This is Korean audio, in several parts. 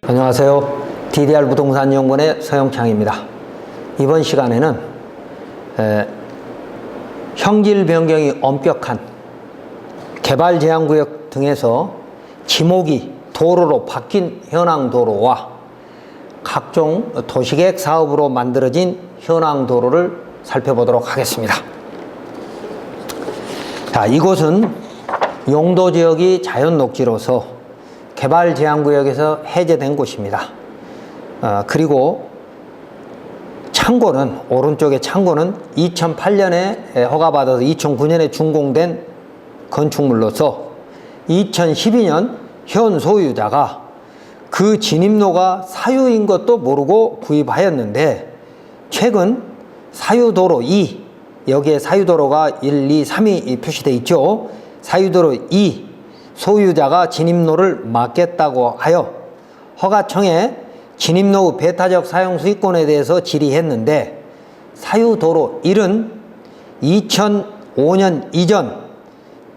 안녕하세요. DDR 부동산 연구원의 서영창입니다. 이번 시간에는 형질 변경이 엄격한 개발 제한 구역 등에서 지목이 도로로 바뀐 현황 도로와 각종 도시계획 사업으로 만들어진 현황 도로를 살펴보도록 하겠습니다. 자, 이곳은 용도 지역이 자연 녹지로서 개발 제한 구역에서 해제된 곳입니다. 그리고 창고는, 오른쪽에 창고는 2008년에 허가받아서 2009년에 준공된 건축물로서 2012년 현 소유자가 그 진입로가 사유인 것도 모르고 구입하였는데, 최근 사유도로 2, 여기에 사유도로가 1, 2, 3이 표시되어 있죠. 사유도로 2 소유자가 진입로를 막겠다고 하여 허가청에 진입로 후 배타적 사용 수익권에 대해서 질의했는데, 사유도로 1은 2005년 이전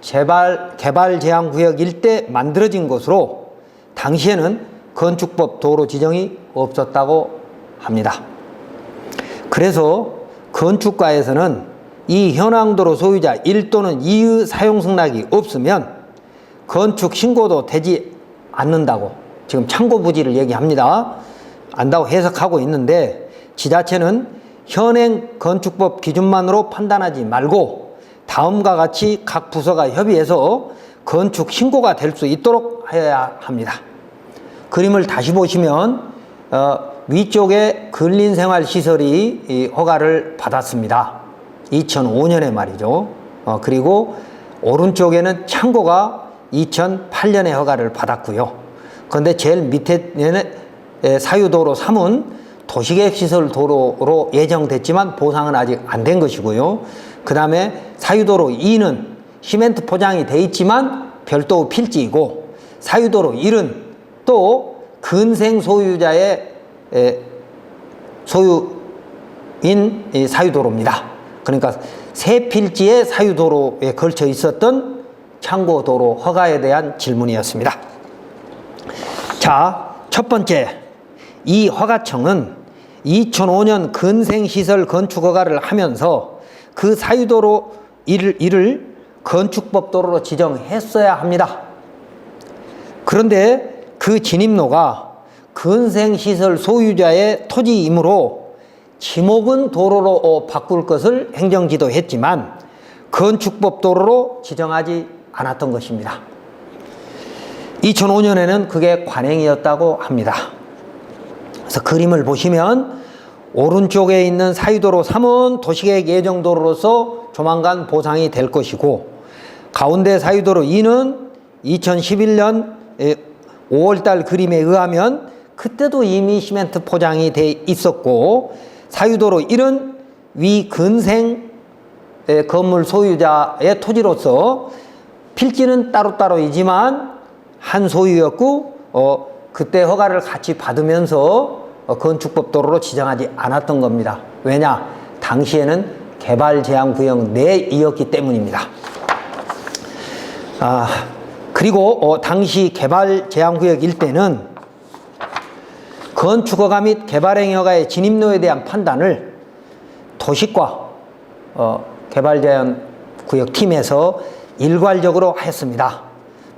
개발 제한 구역 일대 만들어진 것으로 당시에는 건축법 도로 지정이 없었다고 합니다. 그래서 건축가에서는 이 현황도로 소유자 1 또는 2의 사용 승낙이 없으면 건축 신고도 되지 않는다고 지금 참고 부지를 얘기합니다. 안다고 해석하고 있는데, 지자체는 현행 건축법 기준만으로 판단하지 말고 다음과 같이 각 부서가 협의해서 건축 신고가 될 수 있도록 해야 합니다. 그림을 다시 보시면 위쪽에 근린생활시설이 허가를 받았습니다. 2005년에 말이죠. 그리고 오른쪽에는 창고가 2008년에 허가를 받았고요. 그런데 제일 밑에는 사유도로 3은 도시계획시설 도로로 예정됐지만 보상은 아직 안 된 것이고요. 그 다음에 사유도로 2는 시멘트 포장이 돼 있지만 별도 필지이고, 사유도로 1은 또 근생 소유자의 소유인 사유도로입니다. 그러니까 세 필지의 사유도로에 걸쳐 있었던 창고도로 허가에 대한 질문이었습니다. 자, 첫 번째, 이 허가청은 2005년 근생시설 건축허가를 하면서 그 사유도로 1을 건축법 도로로 지정했어야 합니다. 그런데 그 진입로가 근생시설 소유자의 토지이므로 지목은 도로로 바꿀 것을 행정지도했지만 건축법 도로로 지정하지 않았던 것입니다. 2005년에는 그게 관행이었다고 합니다. 그래서 그림을 보시면 오른쪽에 있는 사유도로 3은 도시계획 예정도로로서 조만간 보상이 될 것이고, 가운데 사유도로 2는 2011년 5월달 그림에 의하면 그때도 이미 시멘트 포장이 돼 있었고, 사유도로 1은 위 근생 건물 소유자의 토지로서 필지는 따로따로이지만 한 소유였고, 그때 허가를 같이 받으면서 건축법 도로로 지정하지 않았던 겁니다. 왜냐? 당시에는 개발 제한 구역 내이었기 때문입니다. 그리고 당시 개발 제한 구역 일대는 건축허가 및 개발행위허가의 진입로에 대한 판단을 도시과 개발 제한 구역 팀에서 일괄적으로 하였습니다.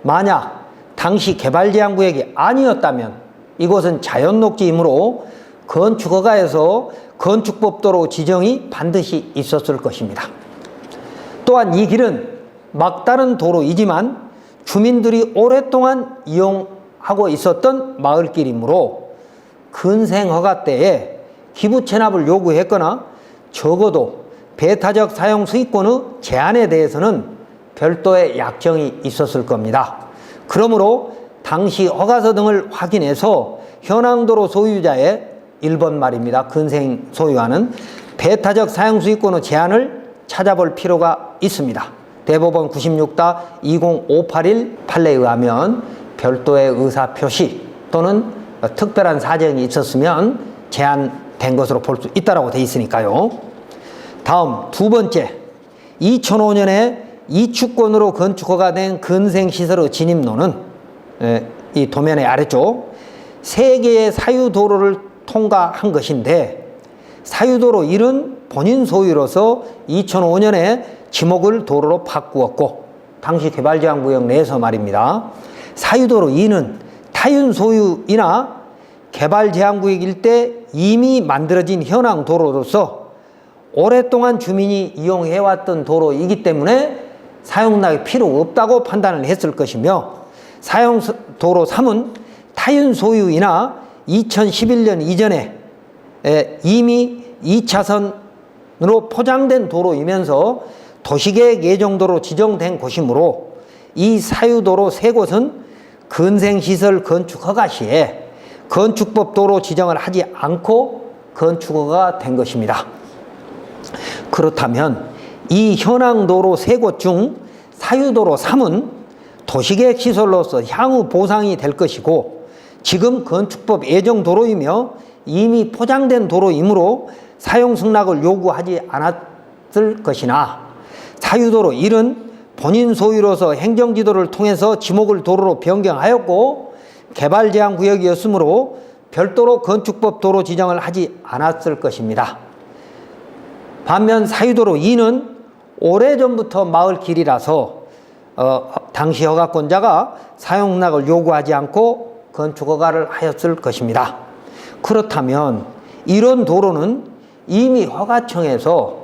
만약 당시 개발 제한 구역이 아니었다면 이곳은 자연 녹지이므로 건축허가에서 건축법도로 지정이 반드시 있었을 것입니다. 또한 이 길은 막다른 도로이지만 주민들이 오랫동안 이용하고 있었던 마을길이므로 근생허가 때에 기부 체납을 요구했거나 적어도 배타적 사용 수익권의 제한에 대해서는 별도의 약정이 있었을 겁니다. 그러므로 당시 허가서 등을 확인해서 현황도로 소유자의 1번 말입니다. 근생 소유하는 배타적 사용 수익권의 제한을 찾아볼 필요가 있습니다. 대법원 96-20581 판례에 의하면 별도의 의사표시 또는 특별한 사정이 있었으면 제한된 것으로 볼 수 있다고 되어 있으니까요. 다음 두 번째, 2005년에 이축권으로 건축허가 된 근생시설의 진입로는 이 도면의 아래쪽 3개의 사유도로를 통과한 것인데 사유도로 1은 본인 소유로서 2005년에 지목을 도로로 바꾸었고 당시 개발제한구역 내에서 말입니다. 사유도로 2는 타인 소유이나 개발제한구역일 때 이미 만들어진 현황 도로로서 오랫동안 주민이 이용해왔던 도로이기 때문에 사용락이 필요 없다고 판단을 했을 것이며 사용도로 3은 타인 소유이나 2011년 이전에 이미 2차선으로 포장된 도로이면서 도시계획 예정도로 지정된 곳이므로 이 사유도로 3곳은 근생시설 건축허가 시에 건축법 도로 지정을 하지 않고 건축허가 된 것입니다. 그렇다면 이 현황도로 3곳 중 사유도로 3은 도시계획 시설로서 향후 보상이 될 것이고 지금 건축법 예정 도로이며 이미 포장된 도로이므로 사용 승낙을 요구하지 않았을 것이나 사유도로 1은 본인 소유로서 행정지도를 통해서 지목을 도로로 변경하였고 개발제한구역이었으므로 별도로 건축법 도로 지정을 하지 않았을 것입니다. 반면 사유도로 2는 오래전부터 마을 길이라서 당시 허가권자가 사용 승낙을 요구하지 않고 건축허가를 하였을 것입니다. 그렇다면 이런 도로는 이미 허가청에서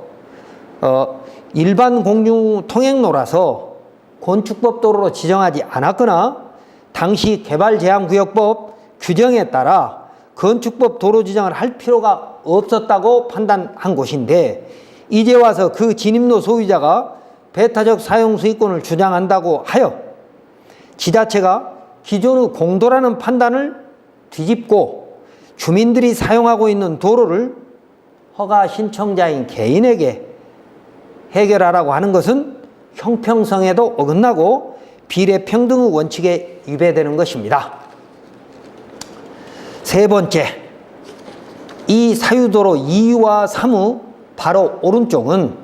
일반 공유 통행로라서 건축법 도로로 지정하지 않았거나 당시 개발제한구역법 규정에 따라 건축법 도로 지정을 할 필요가 없었다고 판단한 곳인데 이제 와서 그 진입로 소유자가 배타적 사용 수익권을 주장한다고 하여 지자체가 기존의 공도라는 판단을 뒤집고 주민들이 사용하고 있는 도로를 허가 신청자인 개인에게 해결하라고 하는 것은 형평성에도 어긋나고 비례평등의 원칙에 위배되는 것입니다. 세 번째, 이 사유도로 2와 3의 바로 오른쪽은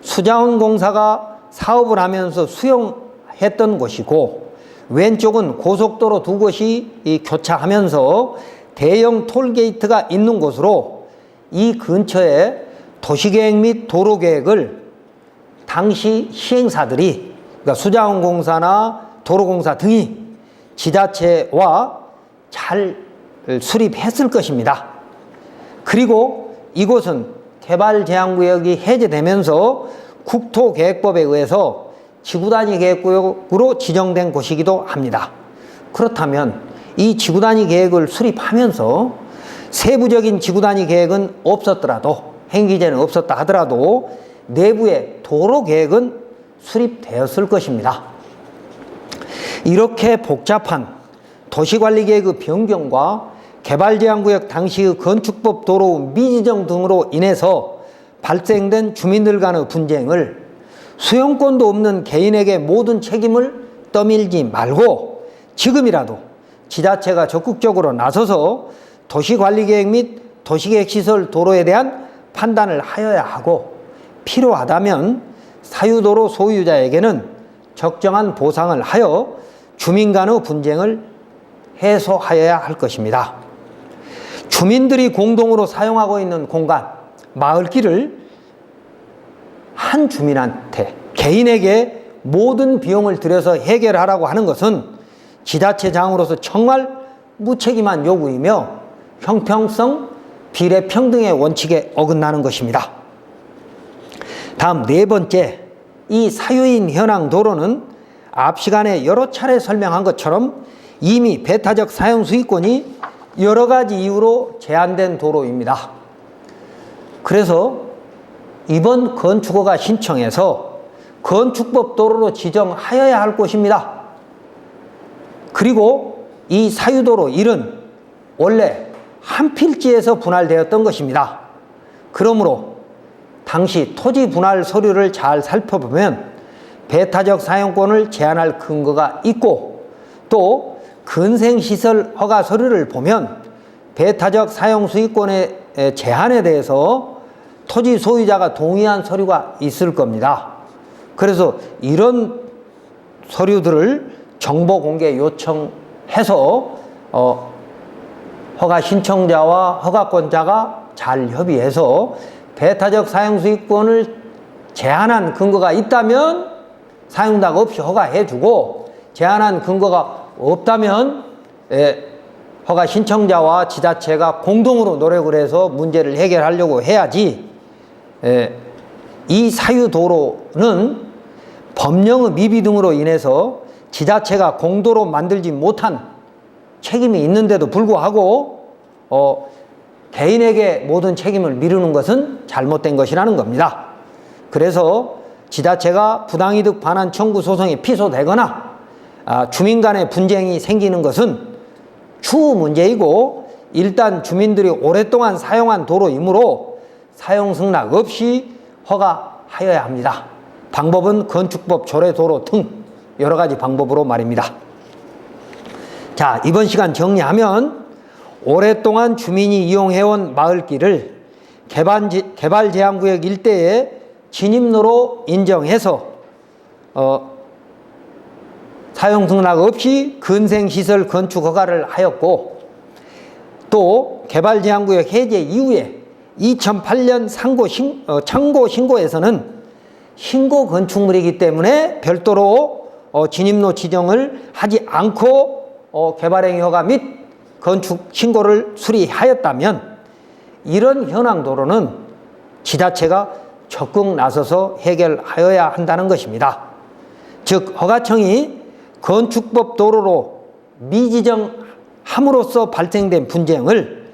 수자원공사가 사업을 하면서 수용했던 곳이고 왼쪽은 고속도로 2곳이 교차하면서 대형 톨게이트가 있는 곳으로 이 근처에 도시계획 및 도로계획을 당시 시행사들이 그러니까 수자원공사나 도로공사 등이 지자체와 잘 수립했을 것입니다. 그리고 이곳은 개발제한구역이 해제되면서 국토계획법에 의해서 지구단위 계획구역으로 지정된 곳이기도 합니다. 그렇다면 이 지구단위 계획을 수립하면서 세부적인 지구단위 계획은 없었더라도 행기제는 없었다 하더라도 내부의 도로계획은 수립되었을 것입니다. 이렇게 복잡한 도시관리계획의 변경과 개발제한구역 당시의 건축법 도로 미지정 등으로 인해서 발생된 주민들 간의 분쟁을 수용권도 없는 개인에게 모든 책임을 떠밀지 말고 지금이라도 지자체가 적극적으로 나서서 도시관리계획 및 도시계획시설 도로에 대한 판단을 하여야 하고 필요하다면 사유도로 소유자에게는 적정한 보상을 하여 주민 간의 분쟁을 해소하여야 할 것입니다. 주민들이 공동으로 사용하고 있는 공간, 마을길을 한 주민한테, 개인에게 모든 비용을 들여서 해결하라고 하는 것은 지자체장으로서 정말 무책임한 요구이며 형평성, 비례평등의 원칙에 어긋나는 것입니다. 다음 네 번째, 이 사유인 현황 도로는 앞 시간에 여러 차례 설명한 것처럼 이미 배타적 사용 수익권이 여러 가지 이유로 제한된 도로입니다. 그래서 이번 건축허가 신청에서 건축법 도로로 지정하여야 할 곳입니다. 그리고 이 사유도로 1은 원래 한 필지에서 분할되었던 것입니다. 그러므로 당시 토지 분할 서류를 잘 살펴보면 배타적 사용권을 제한할 근거가 있고 또 근생시설 허가 서류를 보면 배타적 사용 수익권의 제한에 대해서 토지 소유자가 동의한 서류가 있을 겁니다. 그래서 이런 서류들을 정보 공개 요청해서 허가 신청자와 허가권자가 잘 협의해서 배타적 사용수익권을 제한한 근거가 있다면 사용당 없이 허가해주고, 제한한 근거가 없다면 허가 신청자와 지자체가 공동으로 노력을 해서 문제를 해결하려고 해야지, 이 사유도로는 법령의 미비 등으로 인해서 지자체가 공도로 만들지 못한 책임이 있는데도 불구하고 개인에게 모든 책임을 미루는 것은 잘못된 것이라는 겁니다. 그래서 지자체가 부당이득 반환 청구 소송에 피소되거나 주민 간의 분쟁이 생기는 것은 추후 문제이고, 일단 주민들이 오랫동안 사용한 도로이므로 사용 승낙 없이 허가하여야 합니다. 방법은 건축법, 조례도로 등 여러 가지 방법으로 말입니다. 자, 이번 시간 정리하면 오랫동안 주민이 이용해온 마을길을 개발제한구역 일대에 진입로로 인정해서 사용승낙 없이 근생시설 건축 허가를 하였고, 또 개발제한구역 해제 이후에 2008년 참고 신고에서는 신고 건축물이기 때문에 별도로 진입로 지정을 하지 않고 개발행위 허가 및 건축 신고를 수리하였다면, 이런 현황 도로는 지자체가 적극 나서서 해결하여야 한다는 것입니다. 즉, 허가청이 건축법 도로로 미지정함으로써 발생된 분쟁을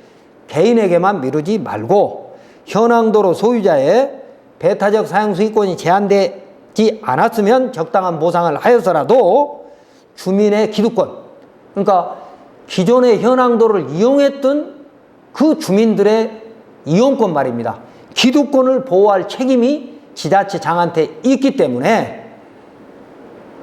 개인에게만 미루지 말고, 현황 도로 소유자의 배타적 사용수익권이 제한되지 않았으면 적당한 보상을 하여서라도 주민의 기득권, 그러니까 기존의 현황도를 이용했던 그 주민들의 이용권 말입니다. 기득권을 보호할 책임이 지자체장한테 있기 때문에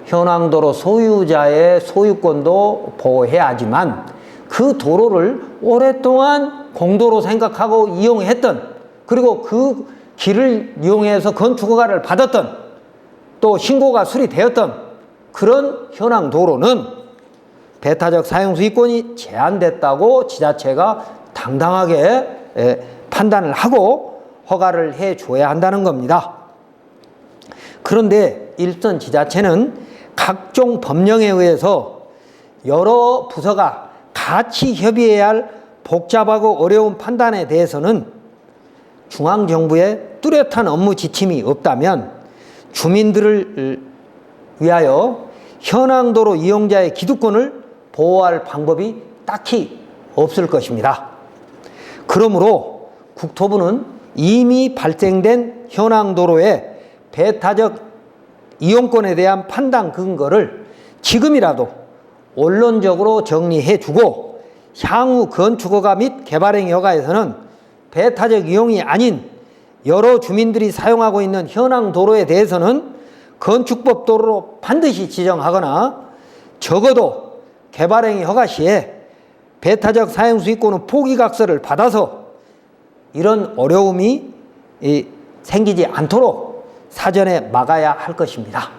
현황도로 소유자의 소유권도 보호해야 하지만, 그 도로를 오랫동안 공도로 생각하고 이용했던, 그리고 그 길을 이용해서 건축허가를 받았던, 또 신고가 수리되었던 그런 현황도로는 배타적 사용수익권이 제한됐다고 지자체가 당당하게 판단을 하고 허가를 해줘야 한다는 겁니다. 그런데 일선 지자체는 각종 법령에 의해서 여러 부서가 같이 협의해야 할 복잡하고 어려운 판단에 대해서는 중앙정부의 뚜렷한 업무 지침이 없다면 주민들을 위하여 현황도로 이용자의 기득권을 보호할 방법이 딱히 없을 것입니다. 그러므로 국토부는 이미 발생된 현황도로의 배타적 이용권에 대한 판단 근거를 지금이라도 원론적으로 정리해주고, 향후 건축허가 및 개발행위 허가에서는 배타적 이용이 아닌 여러 주민들이 사용하고 있는 현황도로에 대해서는 건축법 도로로 반드시 지정하거나, 적어도 개발행위 허가 시에 배타적 사용수익권의 포기각서를 받아서 이런 어려움이 생기지 않도록 사전에 막아야 할 것입니다.